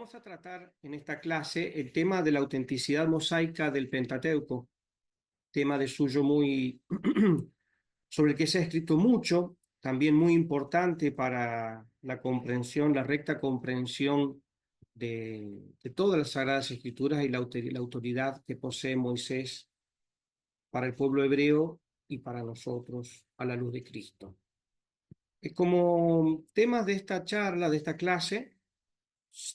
Vamos a tratar en esta clase el tema de la autenticidad mosaica del Pentateuco, tema de suyo muy sobre el que se ha escrito mucho, también muy importante para la comprensión, la recta comprensión de todas las Sagradas Escrituras y la autoridad que posee Moisés para el pueblo hebreo y para nosotros a la luz de Cristo. Como temas de esta charla, de esta clase,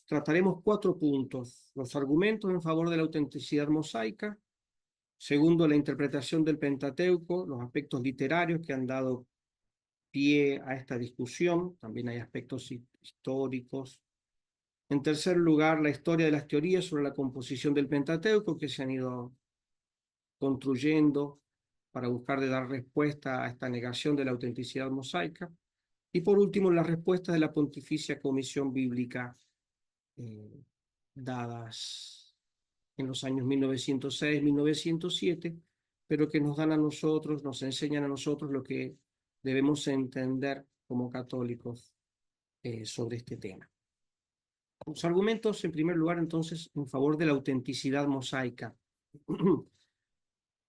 trataremos 4 puntos: los argumentos en favor de la autenticidad mosaica; segundo, la interpretación del Pentateuco, los aspectos literarios que han dado pie a esta discusión; también hay aspectos históricos. En tercer lugar, la historia de las teorías sobre la composición del Pentateuco que se han ido construyendo para buscar de dar respuesta a esta negación de la autenticidad mosaica. Y por último, las respuestas de la Pontificia Comisión Bíblica dadas en los años 1906-1907, pero que nos dan a nosotros, nos enseñan a nosotros lo que debemos entender como católicos sobre este tema. Los argumentos, en primer lugar, entonces, en favor de la autenticidad mosaica.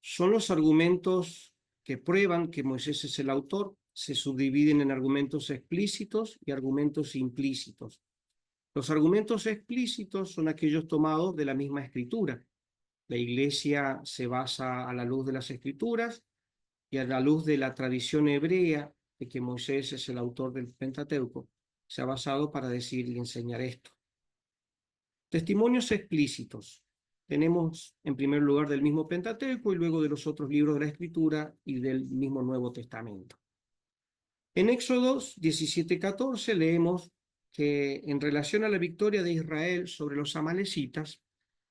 Son los argumentos que prueban que Moisés es el autor. Se subdividen en argumentos explícitos y argumentos implícitos. Los argumentos explícitos son aquellos tomados de la misma escritura. La Iglesia se basa a la luz de las Escrituras y a la luz de la tradición hebrea de que Moisés es el autor del Pentateuco. Se ha basado para decir y enseñar esto. Testimonios explícitos. Tenemos en primer lugar del mismo Pentateuco y luego de los otros libros de la Escritura y del mismo Nuevo Testamento. En Éxodo 17:14 leemos que en relación a la victoria de Israel sobre los amalecitas,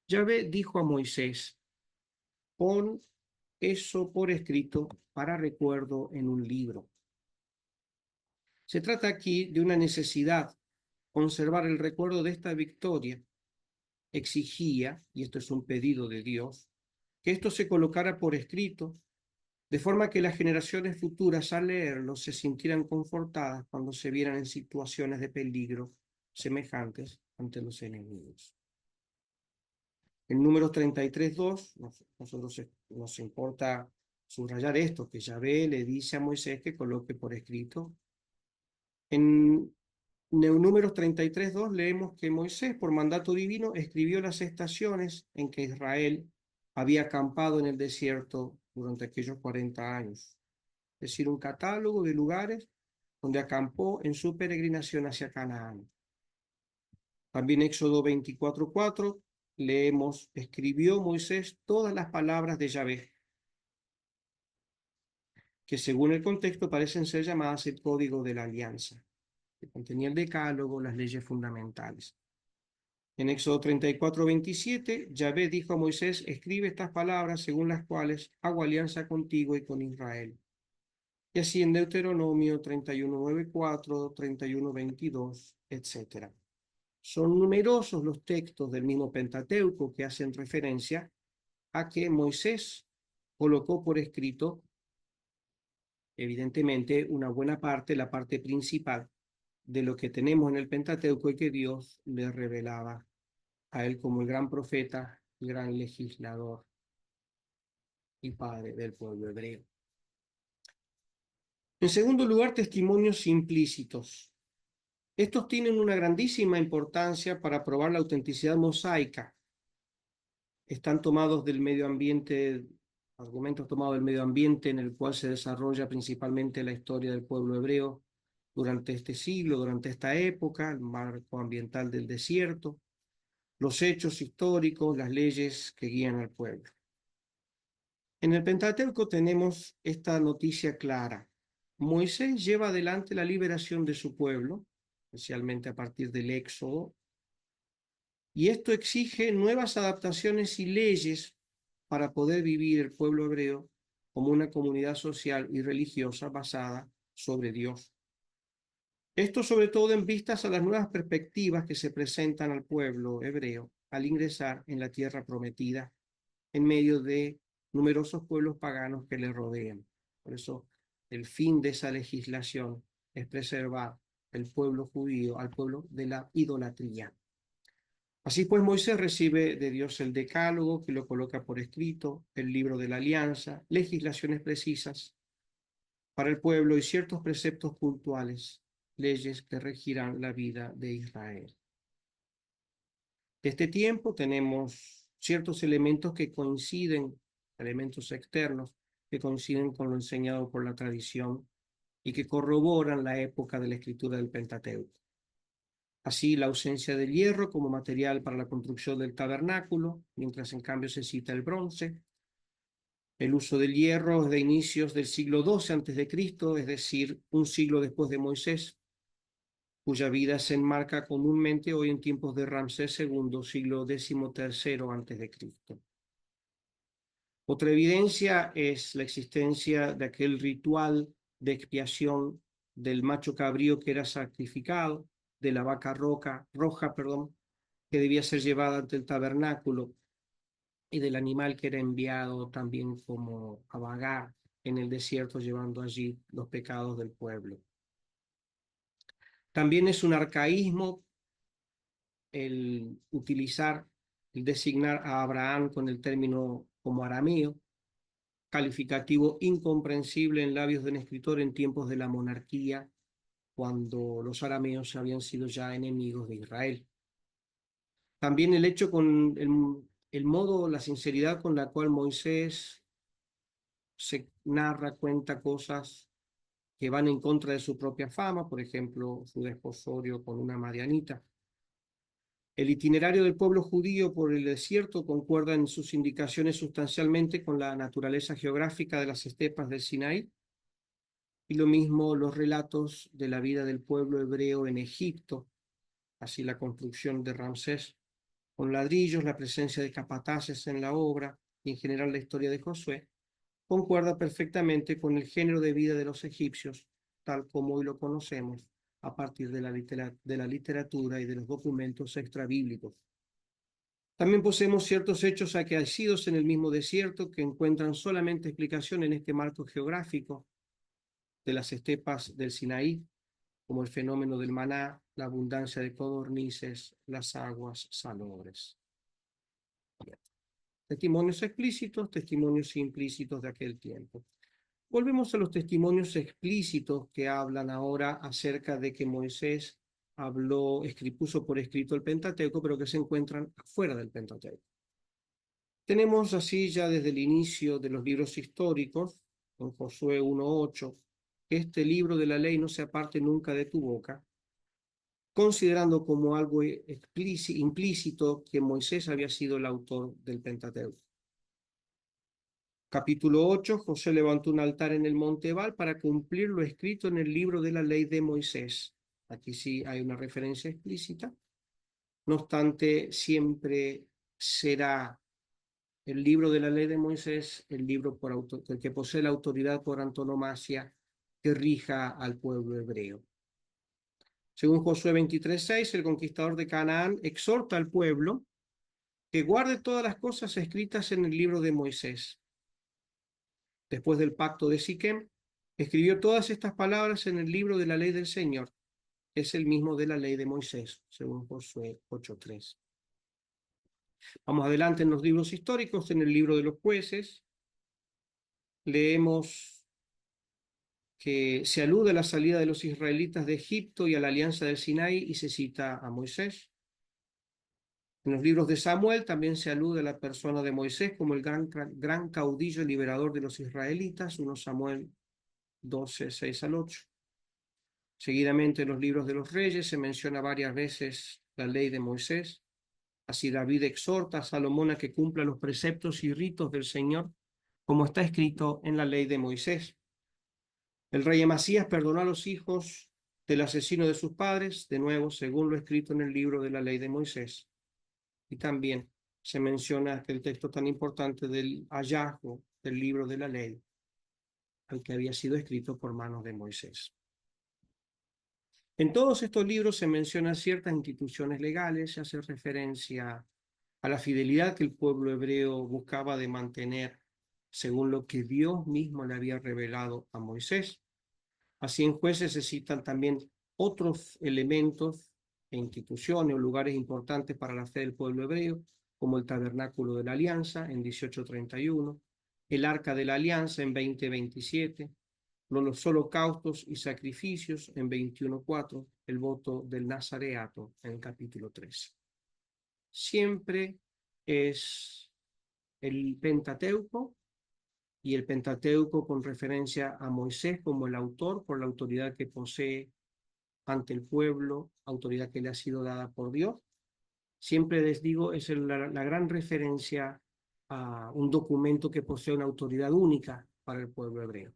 Yahvé dijo a Moisés: pon eso por escrito para recuerdo en un libro. Se trata aquí de una necesidad. Conservar el recuerdo de esta victoria exigía, y esto es un pedido de Dios, que esto se colocara por escrito, de forma que las generaciones futuras al leerlo se sintieran confortadas cuando se vieran en situaciones de peligro semejantes ante los enemigos. En Números 33:2, nosotros nos importa subrayar esto, que Yahvé le dice a Moisés que coloque por escrito. En Números 33:2 leemos que Moisés, por mandato divino, escribió las estaciones en que Israel había acampado en el desierto durante aquellos 40 años. Es decir, un catálogo de lugares donde acampó en su peregrinación hacia Canaán. También Éxodo 24:4 leemos: escribió Moisés todas las palabras de Yahvé, que según el contexto parecen ser llamadas el código de la alianza, que contenía el decálogo, las leyes fundamentales. En Éxodo 34:27, Yahvé dijo a Moisés: escribe estas palabras según las cuales hago alianza contigo y con Israel. Y así en Deuteronomio 31:9-4, 31:22, etc. Son numerosos los textos del mismo Pentateuco que hacen referencia a que Moisés colocó por escrito, evidentemente, una buena parte, la parte principal de lo que tenemos en el Pentateuco y que Dios le revelaba a él como el gran profeta, el gran legislador y padre del pueblo hebreo. En segundo lugar, testimonios implícitos. Estos tienen una grandísima importancia para probar la autenticidad mosaica. Están tomados del medio ambiente, argumentos tomados del medio ambiente en el cual se desarrolla principalmente la historia del pueblo hebreo durante este siglo, durante esta época, el marco ambiental del desierto, los hechos históricos, las leyes que guían al pueblo. En el Pentateuco tenemos esta noticia clara. Moisés lleva adelante la liberación de su pueblo, especialmente a partir del Éxodo, y esto exige nuevas adaptaciones y leyes para poder vivir el pueblo hebreo como una comunidad social y religiosa basada sobre Dios. Esto sobre todo en vistas a las nuevas perspectivas que se presentan al pueblo hebreo al ingresar en la tierra prometida en medio de numerosos pueblos paganos que le rodean. Por eso el fin de esa legislación es preservar el pueblo judío al pueblo de la idolatría. Así pues, Moisés recibe de Dios el decálogo, que lo coloca por escrito, el libro de la alianza, legislaciones precisas para el pueblo y ciertos preceptos puntuales, leyes que regirán la vida de Israel. De este tiempo tenemos ciertos elementos que coinciden, elementos externos, que coinciden con lo enseñado por la tradición y que corroboran la época de la escritura del Pentateuco. Así, la ausencia del hierro como material para la construcción del tabernáculo, mientras en cambio se cita el bronce. El uso del hierro es de inicios del siglo XII a.C., es decir, un siglo después de Moisés, cuya vida se enmarca comúnmente hoy en tiempos de Ramsés II, siglo XIII a.C. Otra evidencia es la existencia de aquel ritual de expiación del macho cabrío que era sacrificado, de la vaca roja, que debía ser llevada ante el tabernáculo, y del animal que era enviado también como a vagar en el desierto, llevando allí los pecados del pueblo. También es un arcaísmo el utilizar, el designar a Abraham con el término como arameo, calificativo incomprensible en labios de un escritor en tiempos de la monarquía, cuando los arameos habían sido ya enemigos de Israel. También el hecho con el modo, la sinceridad con la cual Moisés se narra, cuenta cosas que van en contra de su propia fama, por ejemplo, su desposorio con una madianita. El itinerario del pueblo judío por el desierto concuerda en sus indicaciones sustancialmente con la naturaleza geográfica de las estepas del Sinaí, y lo mismo los relatos de la vida del pueblo hebreo en Egipto, así la construcción de Ramsés con ladrillos, la presencia de capataces en la obra y en general la historia de Josué, concuerda perfectamente con el género de vida de los egipcios, tal como hoy lo conocemos a partir de la literatura y de los documentos extrabíblicos. También poseemos ciertos hechos acaecidos en el mismo desierto que encuentran solamente explicación en este marco geográfico de las estepas del Sinaí, como el fenómeno del maná, la abundancia de codornices, las aguas salobres. Testimonios explícitos, testimonios implícitos de aquel tiempo. Volvemos a los testimonios explícitos que hablan ahora acerca de que Moisés puso por escrito el Pentateuco, pero que se encuentran fuera del Pentateuco. Tenemos así ya desde el inicio de los libros históricos, en Josué 1:8, que este libro de la ley no se aparte nunca de tu boca, considerando como algo implícito que Moisés había sido el autor del Pentateuco. Capítulo 8, José levantó un altar en el monte Ebal para cumplir lo escrito en el libro de la ley de Moisés. Aquí sí hay una referencia explícita. No obstante, siempre será el libro de la ley de Moisés el libro el que posee la autoridad por antonomasia que rija al pueblo hebreo. Según Josué 23:6, el conquistador de Canaán exhorta al pueblo que guarde todas las cosas escritas en el libro de Moisés. Después del pacto de Siquem, escribió todas estas palabras en el libro de la ley del Señor. Es el mismo de la ley de Moisés, según Josué 8:3. Vamos adelante en los libros históricos, en el libro de los jueces. Leemos que se alude a la salida de los israelitas de Egipto y a la alianza del Sinaí y se cita a Moisés. En los libros de Samuel también se alude a la persona de Moisés como el gran caudillo liberador de los israelitas, 1 Samuel 12:6-8. Seguidamente en los libros de los reyes se menciona varias veces la ley de Moisés. Así David exhorta a Salomón a que cumpla los preceptos y ritos del Señor, como está escrito en la ley de Moisés. El rey Amasías perdonó a los hijos del asesino de sus padres, de nuevo, según lo escrito en el libro de la ley de Moisés. Y también se menciona aquel texto tan importante del hallazgo del libro de la ley, al que había sido escrito por manos de Moisés. En todos estos libros se mencionan ciertas instituciones legales, se hace referencia a la fidelidad que el pueblo hebreo buscaba de mantener según lo que Dios mismo le había revelado a Moisés. Así en Jueces se citan también otros elementos e instituciones o lugares importantes para la fe del pueblo hebreo, como el Tabernáculo de la Alianza en 1831, el Arca de la Alianza en 2027, los holocaustos y sacrificios en 21:4, el voto del Nazareato en el capítulo 13. Siempre es el Pentateuco, y el Pentateuco con referencia a Moisés como el autor, por la autoridad que posee ante el pueblo, autoridad que le ha sido dada por Dios. Siempre les digo, es la gran referencia a un documento que posee una autoridad única para el pueblo hebreo.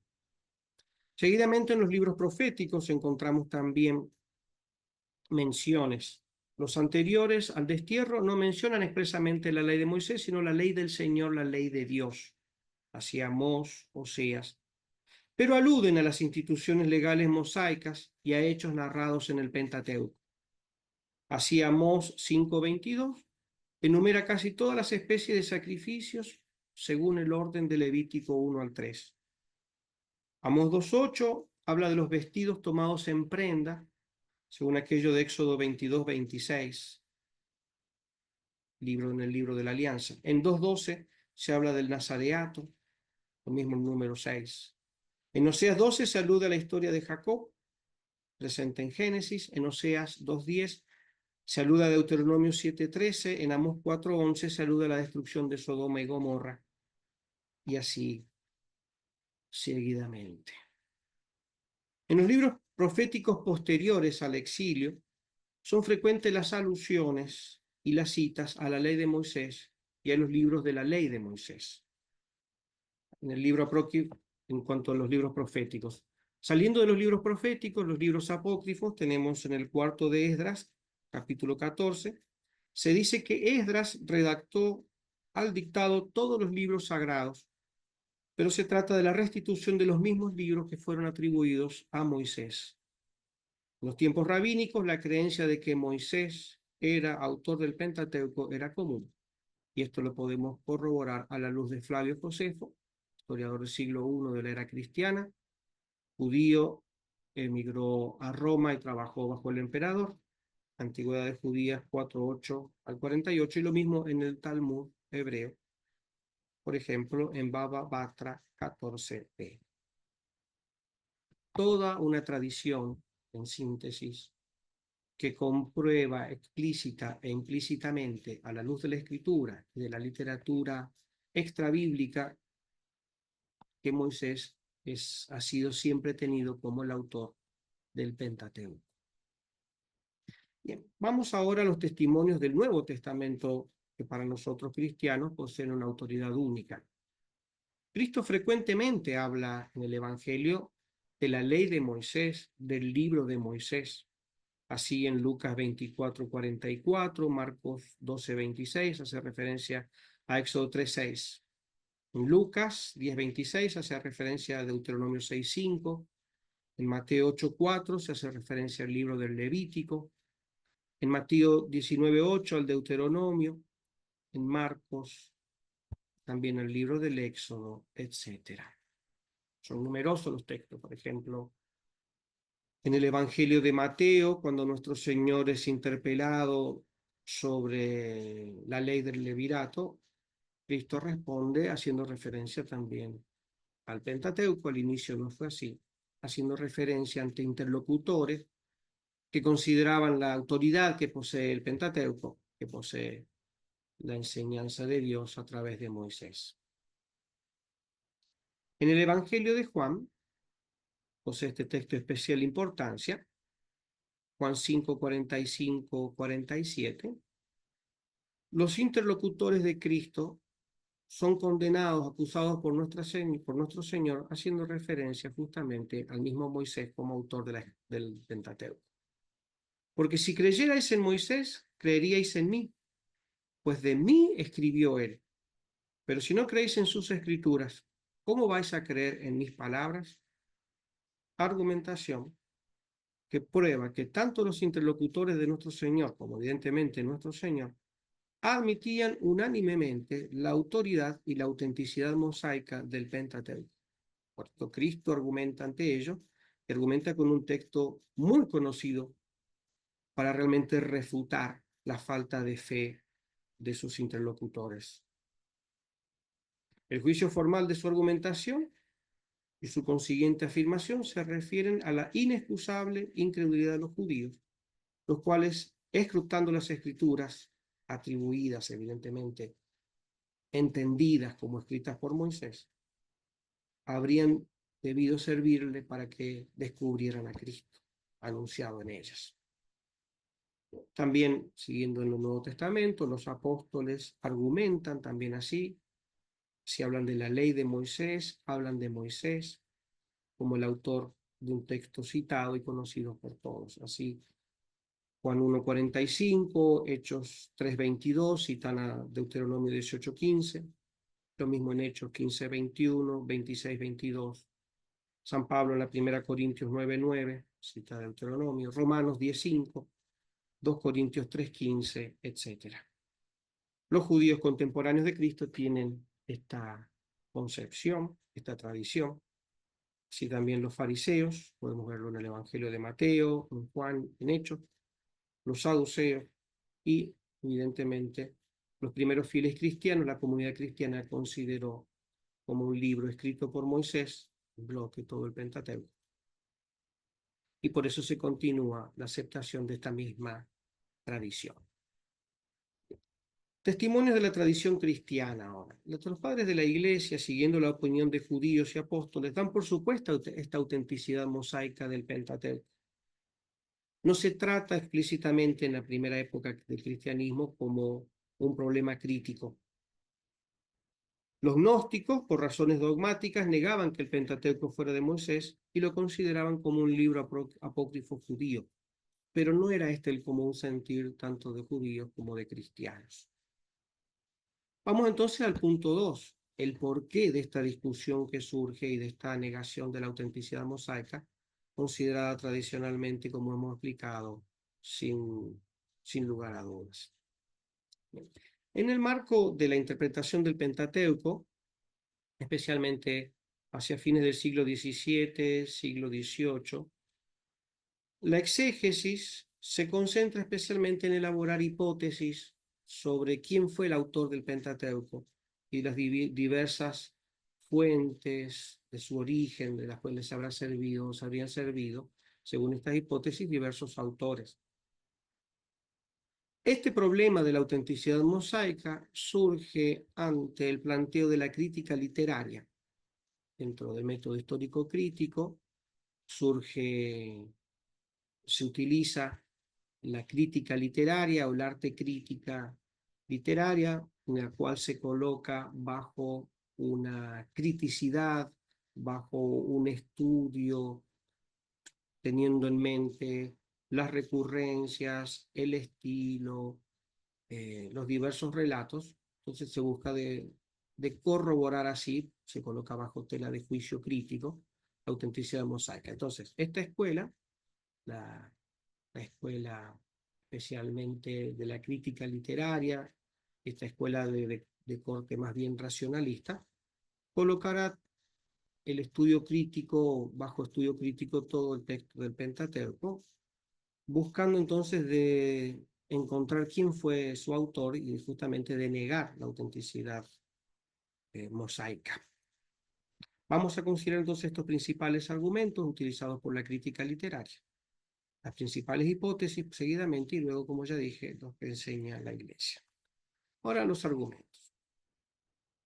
Seguidamente en los libros proféticos encontramos también menciones. Los anteriores al destierro no mencionan expresamente la ley de Moisés, sino la ley del Señor, la ley de Dios, así Amós, Oseas, pero aluden a las instituciones legales mosaicas y a hechos narrados en el Pentateuco. Así Amós 5:22 enumera casi todas las especies de sacrificios según el orden de Levítico 1 al 3. Amós 2:8 habla de los vestidos tomados en prenda, según aquello de Éxodo 22:26, en el libro de la Alianza. En 2:12 se habla del Nazareato, lo mismo en número 6. En Oseas 12 se alude a la historia de Jacob, presente en Génesis. En Oseas 2:10 se alude a Deuteronomio 7:13. En Amós 4:11 se alude a la destrucción de Sodoma y Gomorra. Y así seguidamente. En los libros proféticos posteriores al exilio, son frecuentes las alusiones y las citas a la ley de Moisés y a los libros de la ley de Moisés. En el libro apócrifo, en cuanto a los libros proféticos. Saliendo de los libros proféticos, los libros apócrifos, tenemos en el cuarto de Esdras, capítulo 14, se dice que Esdras redactó al dictado todos los libros sagrados, pero se trata de la restitución de los mismos libros que fueron atribuidos a Moisés. En los tiempos rabínicos, la creencia de que Moisés era autor del Pentateuco era común, y esto lo podemos corroborar a la luz de Flavio Josefo, historiador del siglo I de la era cristiana, judío, emigró a Roma y trabajó bajo el emperador, Antigüedades Judías 4:8 al 48, y lo mismo en el Talmud hebreo, por ejemplo, en Baba Batra 14b. Toda una tradición, en síntesis, que comprueba explícita e implícitamente a la luz de la escritura y de la literatura extrabíblica que Moisés ha sido siempre tenido como el autor del Pentateuco. Bien, vamos ahora a los testimonios del Nuevo Testamento que para nosotros cristianos poseen una autoridad única. Cristo frecuentemente habla en el Evangelio de la ley de Moisés, del libro de Moisés. Así en Lucas 24:44, Marcos 12:26 hace referencia a Éxodo 3:6. En Lucas 10:26 hace referencia a Deuteronomio 6:5. En Mateo 8:4 se hace referencia al libro del Levítico. En Mateo 19:8 al Deuteronomio. En Marcos también al libro del Éxodo, etc. Son numerosos los textos, por ejemplo, en el Evangelio de Mateo, cuando nuestro Señor es interpelado sobre la ley del levirato, Cristo responde haciendo referencia también al Pentateuco. Al inicio no fue así, haciendo referencia ante interlocutores que consideraban la autoridad que posee el Pentateuco, que posee la enseñanza de Dios a través de Moisés. En el Evangelio de Juan, posee este texto de especial importancia, Juan 5:45-47, los interlocutores de Cristo son condenados, acusados por nuestro Señor, haciendo referencia justamente al mismo Moisés como autor del Pentateuco. Porque si creyerais en Moisés, creeríais en mí, pues de mí escribió él. Pero si no creéis en sus escrituras, ¿cómo vais a creer en mis palabras? Argumentación que prueba que tanto los interlocutores de nuestro Señor, como evidentemente nuestro Señor, admitían unánimemente la autoridad y la autenticidad mosaica del Pentateuco. Por esto Cristo argumenta ante ellos, y argumenta con un texto muy conocido para realmente refutar la falta de fe de sus interlocutores. El juicio formal de su argumentación y su consiguiente afirmación se refieren a la inexcusable incredulidad de los judíos, los cuales, escrutando las escrituras, atribuidas evidentemente, entendidas como escritas por Moisés, habrían debido servirle para que descubrieran a Cristo, anunciado en ellas. También, siguiendo en el Nuevo Testamento, los apóstoles argumentan también así. Si hablan de la ley de Moisés, hablan de Moisés como el autor de un texto citado y conocido por todos. Así, Juan 1:45, Hechos 3:22, citan a Deuteronomio 18:15, lo mismo en Hechos 15:21, 26:22. San Pablo en la 1 Corintios 9:9, cita Deuteronomio, Romanos 10:5, 2 Corintios 3:15, etc. Los judíos contemporáneos de Cristo tienen esta concepción, esta tradición. Así también los fariseos, podemos verlo en el Evangelio de Mateo, en Juan, en Hechos, los saduceos y, evidentemente, los primeros fieles cristianos. La comunidad cristiana consideró como un libro escrito por Moisés, un bloque, todo el Pentateuco. Y por eso se continúa la aceptación de esta misma tradición. Testimonios de la tradición cristiana ahora. Los padres de la Iglesia, siguiendo la opinión de judíos y apóstoles, dan por supuesto esta autenticidad mosaica del Pentateuco. No se trata explícitamente en la primera época del cristianismo como un problema crítico. Los gnósticos, por razones dogmáticas, negaban que el Pentateuco fuera de Moisés y lo consideraban como un libro apócrifo judío, pero no era este el común sentir tanto de judíos como de cristianos. Vamos entonces al punto 2, el porqué de esta discusión que surge y de esta negación de la autenticidad mosaica, considerada tradicionalmente, como hemos explicado, sin lugar a dudas. En el marco de la interpretación del Pentateuco, especialmente hacia fines del siglo XVII, siglo XVIII, la exégesis se concentra especialmente en elaborar hipótesis sobre quién fue el autor del Pentateuco y las diversas fuentes de su origen, de las cuales se habrían servido, según estas hipótesis, diversos autores. Este problema de la autenticidad mosaica surge ante el planteo de la crítica literaria. Dentro del método histórico crítico se utiliza la crítica literaria o el arte crítica literaria, en la cual se coloca bajo una criticidad, bajo un estudio, teniendo en mente las recurrencias, el estilo, los diversos relatos. Entonces se busca de corroborar así, se coloca bajo tela de juicio crítico, la autenticidad mosaica. Entonces, esta escuela, la escuela especialmente de la crítica literaria, esta escuela de corte más bien racionalista, colocará el estudio crítico, bajo estudio crítico, todo el texto del Pentateuco, buscando entonces de encontrar quién fue su autor y justamente de negar la autenticidad mosaica. Vamos a considerar entonces estos principales argumentos utilizados por la crítica literaria, las principales hipótesis seguidamente y luego, como ya dije, los que enseña la Iglesia. Ahora los argumentos.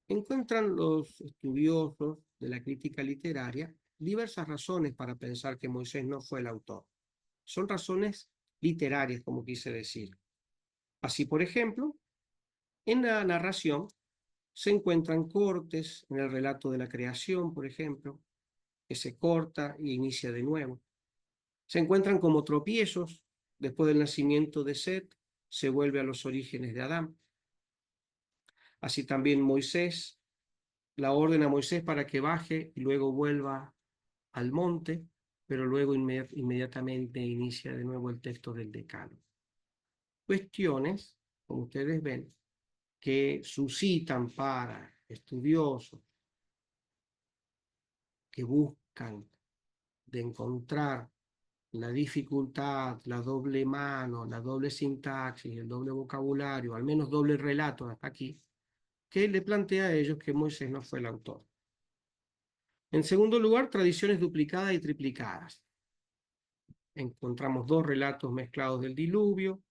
Encuentran los estudiosos de la crítica literaria diversas razones para pensar que Moisés no fue el autor. Son razones literarias, como quise decir. Así, por ejemplo, en la narración se encuentran cortes en el relato de la creación, por ejemplo, que se corta y inicia de nuevo. Se encuentran como tropiezos. Después del nacimiento de Set, se vuelve a los orígenes de Adán. Así también Moisés, la orden a Moisés para que baje y luego vuelva al monte, pero luego inmediatamente inicia de nuevo el texto del Decálogo. Cuestiones, como ustedes ven, que suscitan para estudiosos que buscan de encontrar la dificultad, la doble mano, la doble sintaxis, el doble vocabulario, al menos doble relato hasta aquí, que le plantea a ellos que Moisés no fue el autor. En segundo lugar, tradiciones duplicadas y triplicadas. Encontramos 2 relatos mezclados del diluvio,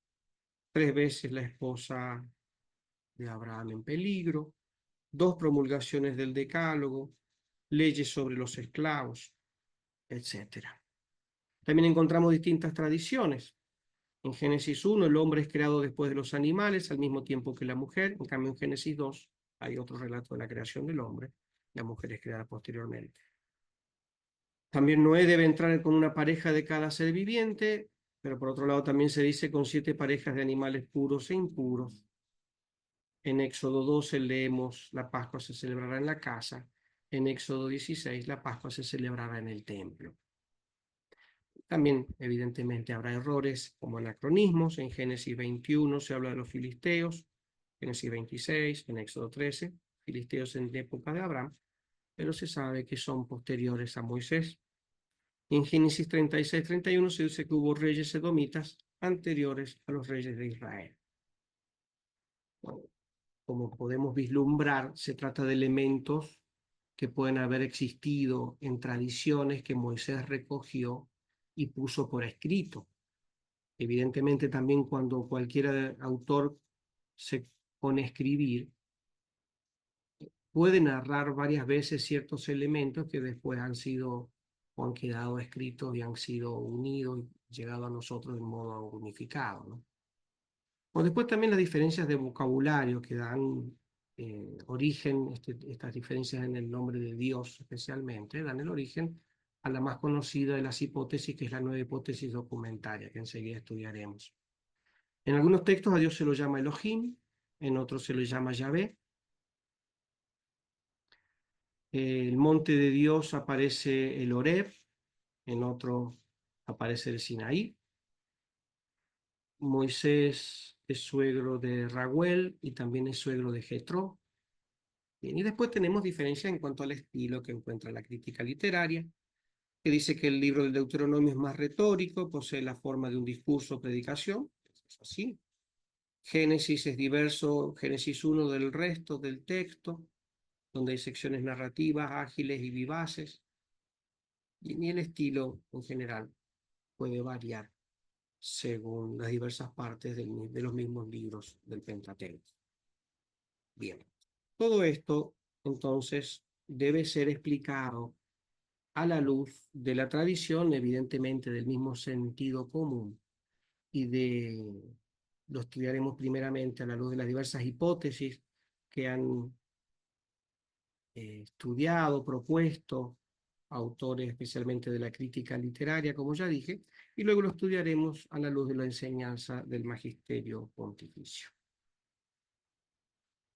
3 veces la esposa de Abraham en peligro, 2 promulgaciones del Decálogo, leyes sobre los esclavos, etc. También encontramos distintas tradiciones. En Génesis 1, el hombre es creado después de los animales, al mismo tiempo que la mujer. En cambio, en Génesis 2, hay otro relato de la creación del hombre. La mujer es creada posteriormente. También Noé debe entrar con una pareja de cada ser viviente, pero por otro lado también se dice con 7 parejas de animales puros e impuros. En Éxodo 12 leemos la Pascua se celebrará en la casa. En Éxodo 16 la Pascua se celebrará en el templo. También, evidentemente, habrá errores como anacronismos. En Génesis 21 se habla de los filisteos, Génesis 26, en Éxodo 13, filisteos en época de Abraham, pero se sabe que son posteriores a Moisés. En Génesis 36-31 se dice que hubo reyes edomitas anteriores a los reyes de Israel. Bueno, como podemos vislumbrar, se trata de elementos que pueden haber existido en tradiciones que Moisés recogió y puso por escrito. Evidentemente también cuando cualquier autor se pone a escribir, puede narrar varias veces ciertos elementos que después han sido o han quedado escritos y han sido unidos y llegado a nosotros de modo unificado, ¿no? O después también las diferencias de vocabulario que dan origen, estas diferencias en el nombre de Dios especialmente, dan el origen a la más conocida de las hipótesis, que es la nueva hipótesis documentaria, que enseguida estudiaremos. En algunos textos a Dios se lo llama Elohim, en otros se lo llama Yahvé. El monte de Dios aparece el Horeb, en otro aparece el Sinaí. Moisés es suegro de Raguel y también es suegro de Jetro. Bien, y después tenemos diferencias en cuanto al estilo que encuentra la crítica literaria, que dice que el libro del Deuteronomio es más retórico, posee la forma de un discurso o predicación. Es así. Génesis es diverso, Génesis 1 del resto del texto, donde hay secciones narrativas ágiles y vivaces, y el estilo en general puede variar según las diversas partes de los mismos libros del Pentateuco. Bien, todo esto entonces debe ser explicado a la luz de la tradición, evidentemente del mismo sentido común, lo estudiaremos primeramente a la luz de las diversas hipótesis que han estudiado, propuesto autores especialmente de la crítica literaria, como ya dije, y luego lo estudiaremos a la luz de la enseñanza del magisterio pontificio.